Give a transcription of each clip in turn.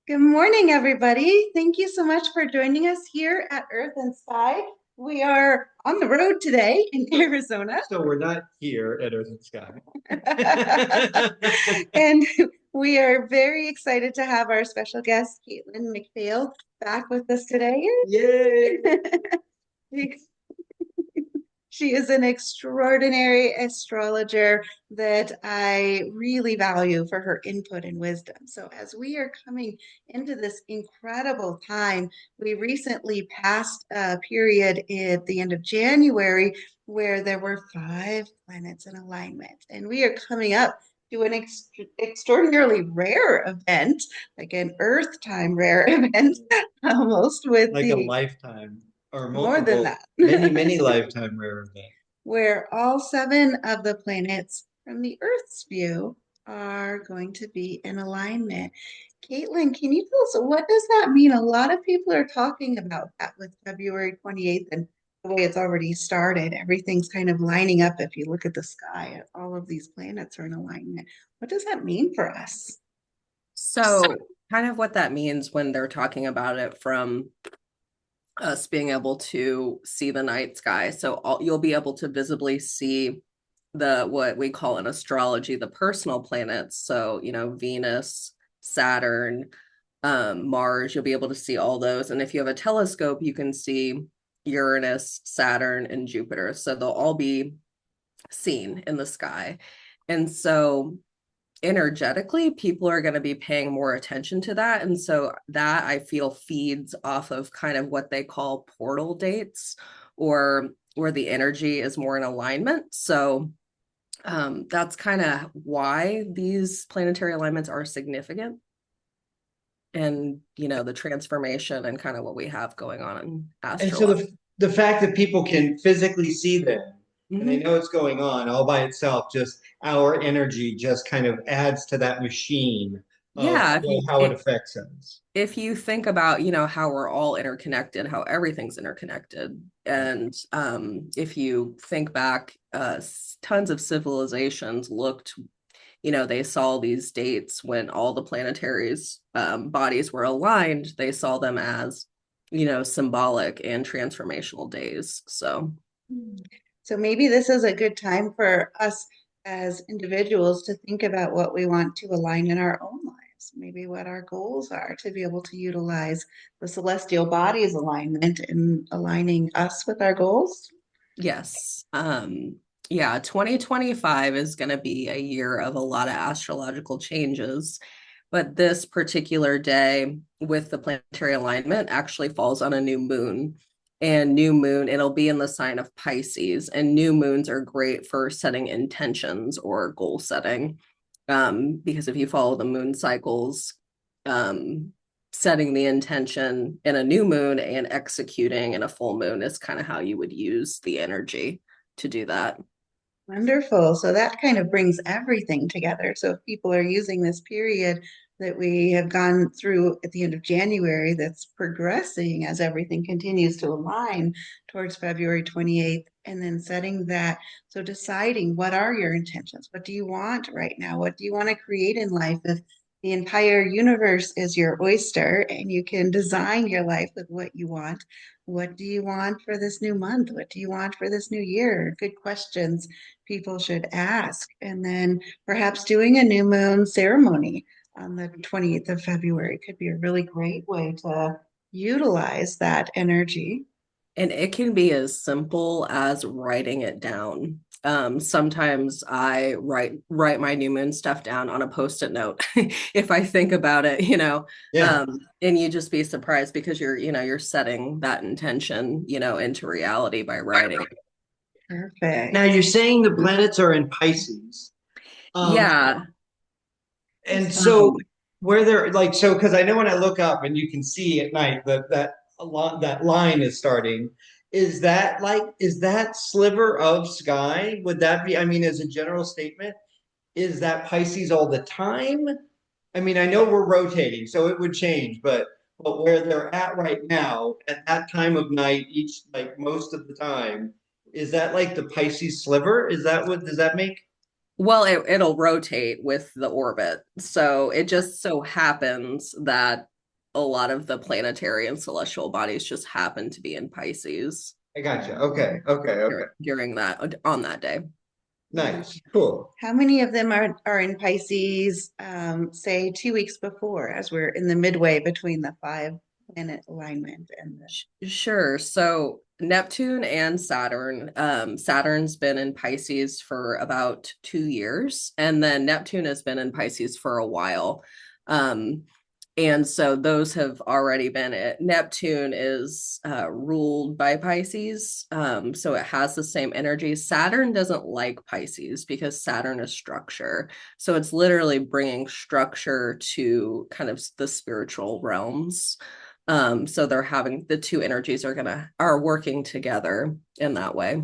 Good morning, everybody. Thank you so much for joining us here at Earth and Sky. We are on the road today in Arizona. So we're not here at Earth and Sky. And we are very excited to have our special guest, Caitlin McPhail, back with us today. Yay! She is an extraordinary astrologer that I really value for her input and wisdom. So, as we are coming into this incredible time, we recently passed a period at the end of January where there were 5 planets in alignment, and we are coming up to an extraordinarily rare event, like an Earth time rare event, almost with Like a the lifetime or more than multiple, that. many lifetime rare event. Where all 7 of the planets from the Earth's view are going to be in alignment. Caitlin, can you tell us what does that mean? A lot of people are talking about that with February 28th and the way it's already started. Everything's kind of lining up. If you look at the sky, all of these planets are in alignment. What does that mean for us? So, kind of what that means when they're talking about it from us being able to see the night sky. So, you'll be able to visibly see the what we call in astrology the personal planets. So, Venus, Saturn, Mars, you'll be able to see all those. And if you have a telescope, you can see Uranus, Saturn, and Jupiter. So, they'll all be seen in the sky. And so energetically people are going to be paying more attention to that, and so that I feel feeds off of kind of what they call portal dates, or where the energy is more in alignment. So that's kind of why these planetary alignments are significant, and the transformation and kind of what we have going on in And so astrology. the fact that people can physically see them and they Mhm. know it's going on all by itself, just our energy just kind of adds to that machine of Yeah, if you how it affects us. if you think about how we're all interconnected, how everything's interconnected, and if you think back, tons of civilizations looked, they saw these dates when all the planetaries bodies were aligned. They saw them as symbolic and transformational days. So So maybe this is a good time for us as individuals to think about what we want to align in our own lives, maybe what our goals are to be able to utilize the celestial bodies alignment in aligning us with our goals. yes. Yeah, 2025 is going to be a year of a lot of astrological changes, but this particular day with the planetary alignment actually falls on a new moon. And new moon, it'll be in the sign of Pisces, and new moons are great for setting intentions or goal setting. Because if you follow the moon cycles, um, setting the intention in a new moon and executing in a full moon is kind of how you would use the energy to do that. Wonderful. So that kind of brings everything together. So if people are using this period that we have gone through at the end of January, that's progressing as everything continues to align towards February 28th, and then setting that. So deciding what are your intentions? What do you want right now? What do you want to create in life? If the entire universe is your oyster and you can design your life with what you want, what do you want for this new month? What do you want for this new year? Good questions people should ask. And then perhaps doing a new moon ceremony on the 28th of February could be a really great way to utilize that energy. And it can be as simple as writing it down. Sometimes I write my new moon stuff down on a post-it note if I think about it, Yeah. and you just be surprised because you're setting that intention, into reality by writing. Now Perfect. you're saying the planets are in Pisces. Um, Yeah. and so where they're like so because I know when I look up and you can see at night that that line is starting. Is that sliver of sky? Would that be, I mean, as a general statement, is that Pisces all the time? I mean, I know we're rotating, so it would change, but where they're at right now, at that time of night, each like most of the time, is that like the Pisces sliver? Is that what does that make? Well, it'll rotate with the orbit. So it just so happens that a lot of the planetary and celestial bodies just happen to be in Pisces I gotcha. Okay. Okay. Okay. during that on that day. Nice. Cool. How many of them are in Pisces, say 2 weeks before, as we're in the midway between the 5 planet alignment and the Sure. So Neptune and Saturn, Saturn's been in Pisces for about 2 years, and then Neptune has been in Pisces for a while. Um, and so those have already been it. Neptune is ruled by Pisces, so it has the same energy. Saturn doesn't like Pisces because Saturn is structure. So it's literally bringing structure to kind of the spiritual realms. So they're having the two energies are working together in that way.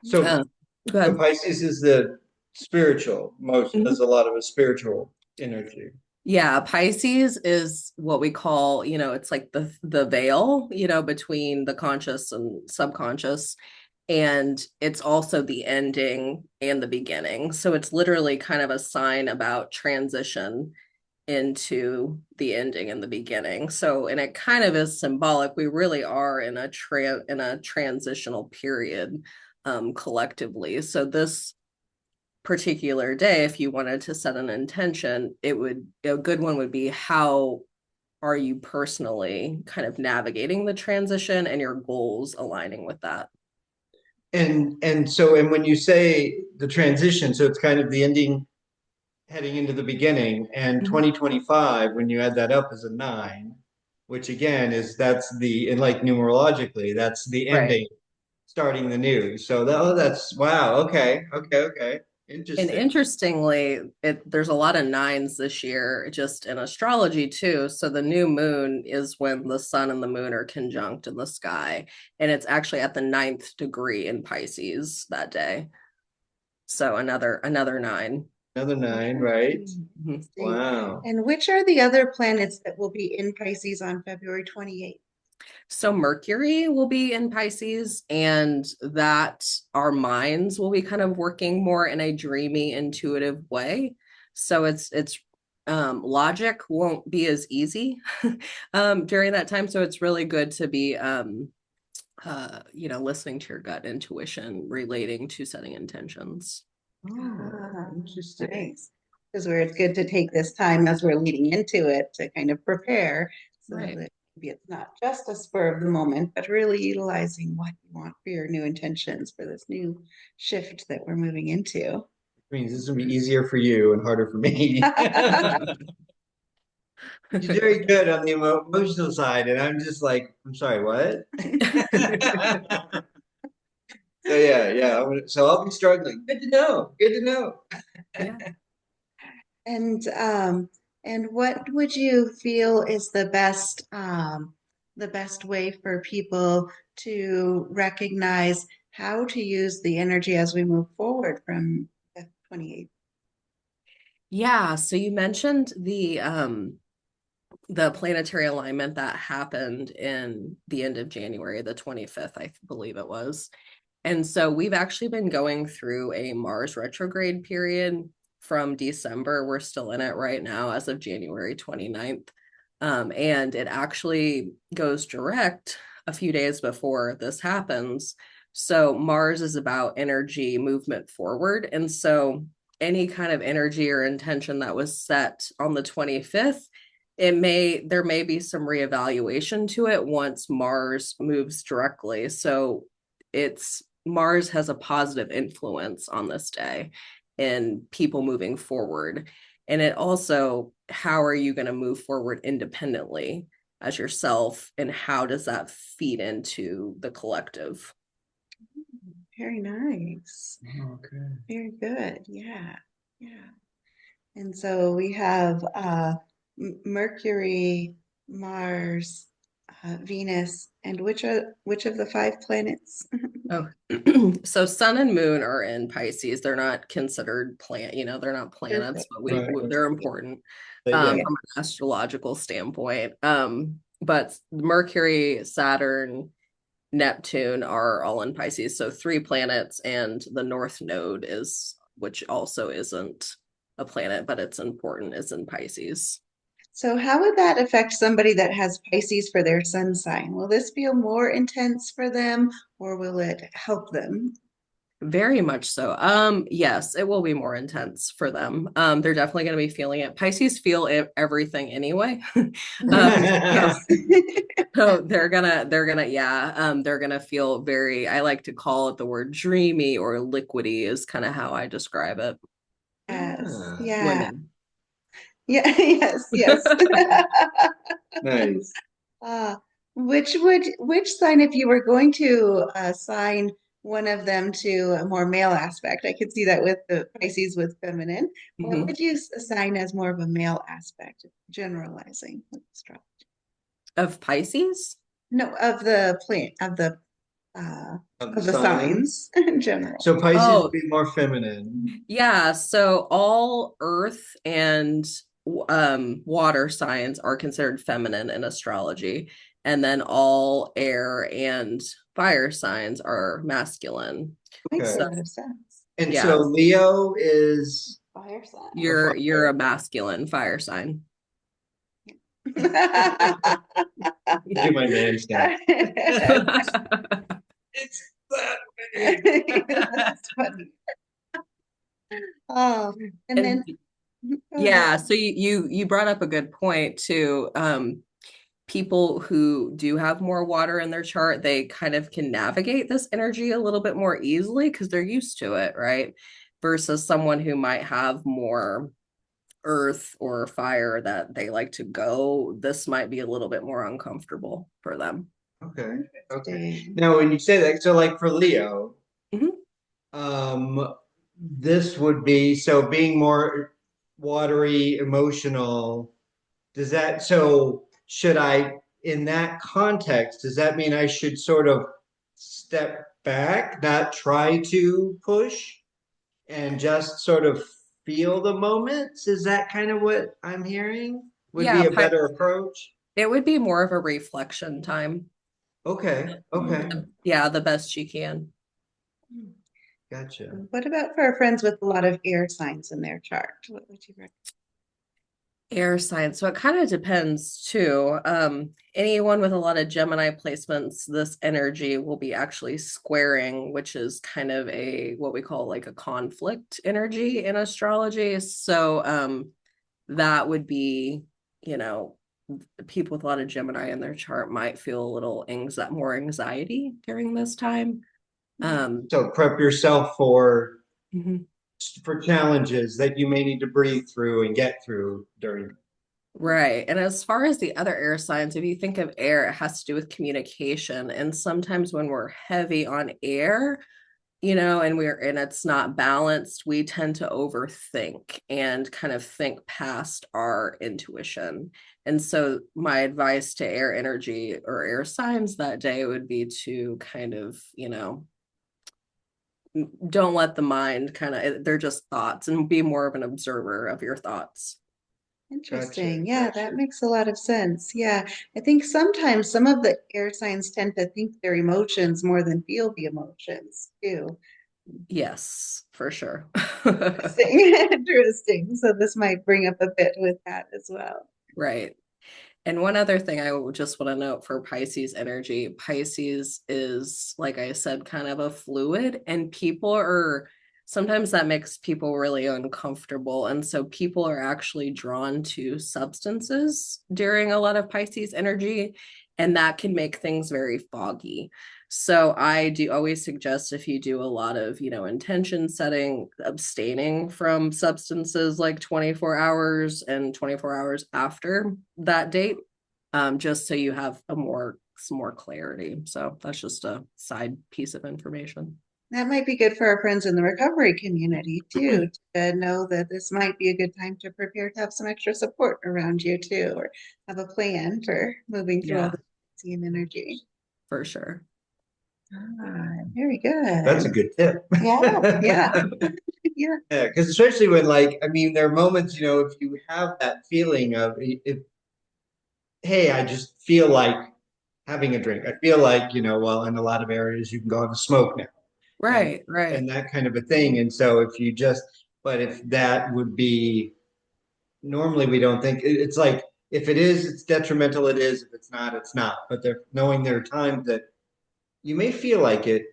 So, Uh, Go so ahead. Pisces is the spiritual, most Mhm. has a lot of a spiritual energy. Yeah, Pisces is what we call, it's like the veil, between the conscious and subconscious. And it's also the ending and the beginning. So it's literally kind of a sign about transition into the ending and the beginning. So, and it kind of is symbolic. We really are in a transitional period collectively. So this particular day, if you wanted to set an intention, a good one would be, how are you personally kind of navigating the transition and your goals aligning with that? And when you say the transition, so it's kind of the ending heading into the beginning, and Mhm. 2025, when you add that up, is a nine, which again is that's the and like numerologically, that's the Right. ending, starting the new. So that's wow. Okay. Okay. Okay. And Interesting. interestingly, there's a lot of nines this year, just in astrology too. So the new moon is when the sun and the moon are conjunct in the sky, and it's actually at the ninth degree in Pisces that day. So another nine. Another nine, right? Mhm. see. Wow. And which are the other planets that will be in Pisces on February 28th? So Mercury will be in Pisces, and that our minds will be kind of working more in a dreamy, intuitive way. So it's logic won't be as easy during that time. So it's really good to be listening to your gut intuition relating to setting intentions. Oh, interesting. Nice. Because where it's good to take this time as we're leading into it to kind of prepare so Right. that maybe it's not just a spur of the moment, but really utilizing what you want for your new intentions for this new shift that we're moving into. Means this will be easier for you and harder for me. She's very good on the emotional side, and I'm just like, I'm sorry, what? So yeah, yeah. So I'll be struggling. Good to know. Good to know. Yeah. And and what would you feel is the best way for people to recognize how to use the energy as we move forward from the 28th? Yeah. So you mentioned the planetary alignment that happened in the end of January, the 25th, I believe it was. And so we've actually been going through a Mars retrograde period from December. We're still in it right now as of January 29th. And it actually goes direct a few days before this happens. So Mars is about energy movement forward. And so any kind of energy or intention that was set on the 25th, there may be some reevaluation to it once Mars moves directly. So it's Mars has a positive influence on this day in people moving forward. And it also, how are you going to move forward independently as yourself? And how does that feed into the collective? Very nice. Okay. Very good. Yeah. Yeah. And so we have Mercury, Mars, Venus, and which of the 5 planets? Oh, so sun and moon are in Pisces. They're not considered they're not planets, Perfect. but Right. they're important Yeah. Yeah. from an astrological standpoint. But Mercury, Saturn, Neptune are all in Pisces. So three planets, and the North Node is which also isn't a planet, but it's important, is in Pisces. So how would that affect somebody that has Pisces for their sun sign? Will this feel more intense for them or will it help them? Very much so. Yes, it will be more intense for them. They're definitely going to be feeling it. Pisces feel everything anyway. So, Yes. so they're gonna feel very, I like to call it the word dreamy or liquidy is kind of how I describe it. Yes. Ah, Yeah. Women. Yeah. Yes. Yes. nice. Ah, which sign, if you were going to assign one of them to a more male aspect, I could see that with the Pisces with feminine. What Mhm. would you assign as more of a male aspect, generalizing with astrology? Of Pisces? No, of the plant uh Of the of the sign. signs in general. So Pisces would Oh, be more feminine. yeah. So all earth and water signs are considered feminine in astrology. And then all air and fire signs are masculine. Makes Okay. a So lot of sense. And so yes, Leo is Fire sign. a you're a fire. masculine fire sign. Do my dance now. It's that way. That's funny. Oh, and And then go ahead. yeah, so you brought up a good point too. People who do have more water in their chart, they kind of can navigate this energy a little bit more easily because they're used to it, right? Versus someone who might have more earth or fire that they like to go, this might be a little bit more uncomfortable for them. Okay. Okay. Interesting. Now, when you say that, so like for Leo, Mhm. this would be so being more watery, emotional. Does that so should I in that context, does that mean I should sort of step back, not try to push and just sort of feel the moments? Is that kind of what I'm hearing? Would be Yeah, a better approach? it would be more of a reflection time. Okay. Okay. Yeah, the best you can. Gotcha. What about for our friends with a lot of air signs in their chart? What would you recommend? Air sign. So it kind of depends too. Anyone with a lot of Gemini placements, this energy will be actually squaring, which is kind of a what we call like a conflict energy in astrology. So that would be, you know, people with a lot of Gemini in their chart might feel a little more anxiety during this time. Um, So prep yourself mhm. for challenges that you may need to breathe through and get through during. Right. And as far as the other air signs, if you think of air, it has to do with communication. And sometimes when we're heavy on air, and it's not balanced, we tend to overthink and kind of think past our intuition. And so my advice to air energy or air signs that day would be to kind of, don't let the mind kind of, they're just thoughts, and be more of an observer of your thoughts. Gotcha. Interesting. Yeah, Gotcha. that makes a lot of sense. Yeah, I think sometimes some of the air signs tend to think their emotions more than feel the emotions too. Yes, for sure. Interesting. Interesting. So this might bring up a bit with that as well. Right. And one other thing I would just want to note for Pisces energy, Pisces is, like I said, kind of a fluid, and sometimes that makes people really uncomfortable. And so people are actually drawn to substances during a lot of Pisces energy, and that can make things very foggy. So I do always suggest, if you do a lot of, intention setting, abstaining from substances like 24 hours and 24 hours after that date, just so you have some more clarity. So that's just a side piece of information. That might be good for our friends in the recovery community too, to know that this might be a good time to prepare to have some extra support around you too, or have a plan for moving through all Yeah, the and energy. for sure. Very That's a good. good tip. Yeah, yeah, yeah. Yeah, because especially when like I mean there are moments, if you have that feeling of if hey, I just feel like having a drink. I feel like, well, in a lot of areas you can go have a smoke now. Right, right. and that kind of a thing. And so if you just, but if that would be, normally we don't think it's like, if it is, it's detrimental, it is. If it's not, it's not. But they're knowing there are times that you may feel like it,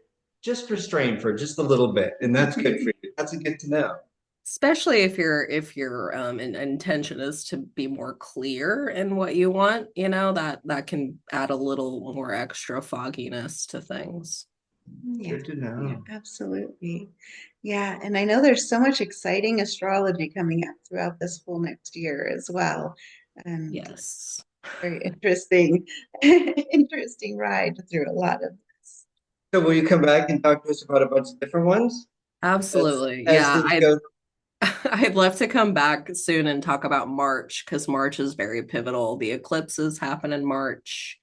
just restrain for just a little bit. And that's good for you. That's good to know. Especially if your intention is to be more clear in what you want, that can add a little more extra fogginess to things. Yeah, Good to know. yeah, absolutely. Yeah, and I know there's so much exciting astrology coming up throughout this whole next year as well. And Yes. very interesting, interesting ride through a lot of this. So will you come back and talk to us about a bunch of different ones Absolutely. as Yeah, things go? I'd love to come back soon and talk about March because March is very pivotal. The eclipses happen in March.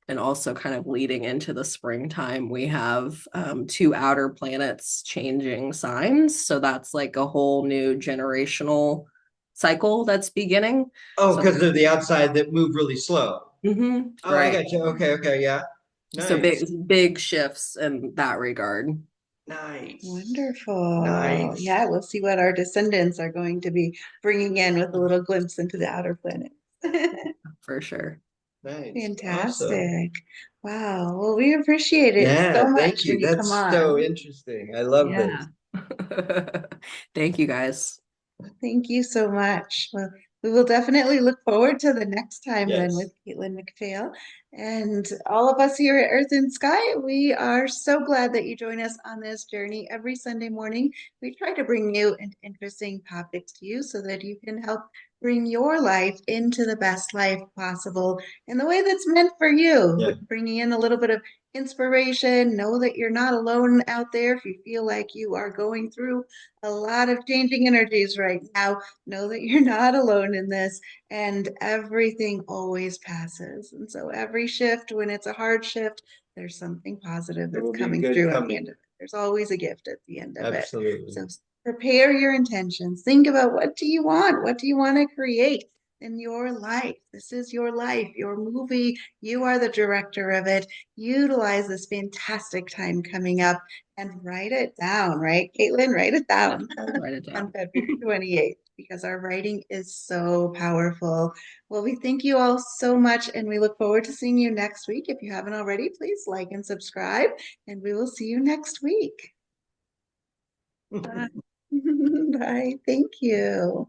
And also kind of leading into the springtime, we have two outer planets changing signs. So that's like a whole new generational cycle that's beginning. Oh, So, because they're the outside that move really slow. Oh, I right. got you. Okay, okay, yeah. So Nice. big shifts in that regard. Nice. Wonderful. Nice. Yeah, we'll see what our descendants are going to be bringing in with a little glimpse into the outer planets. For sure. Nice. Awesome. Fantastic. Wow. Well, we appreciate it Yeah, so thank much you. when you come That's so on. interesting. I love Yeah. this. Thank you guys. Thank you so much. Well, we will definitely look forward to the next time then Yes. with Caitlin McPhail. And all of us here at Earth and Sky, we are so glad that you join us on this journey every Sunday morning. We try to bring new and interesting topics to you so that you can help bring your life into the best life possible in the way that's meant for you, Yeah. bringing in a little bit of inspiration. Know that you're not alone out there if you feel like you are going through a lot of changing energies right now. Know that you're not alone in this, and everything always passes. And so, every shift, when it's a hard shift, there's something positive There that's will be coming good through at the end coming. of it. There's always a gift at the end of it. Absolutely. So, prepare your intentions. Think about what do you want? What do you want to create in your life? This is your life, your movie. You are the director of it. Utilize this fantastic time coming up and write it down, right? Caitlin, write it down Definitely write it on down. February 28th because our writing is so powerful. Well, we thank you all so much and we look forward to seeing you next week. If you haven't already, please like and subscribe, and we will see you next week. Bye. Bye. Thank you.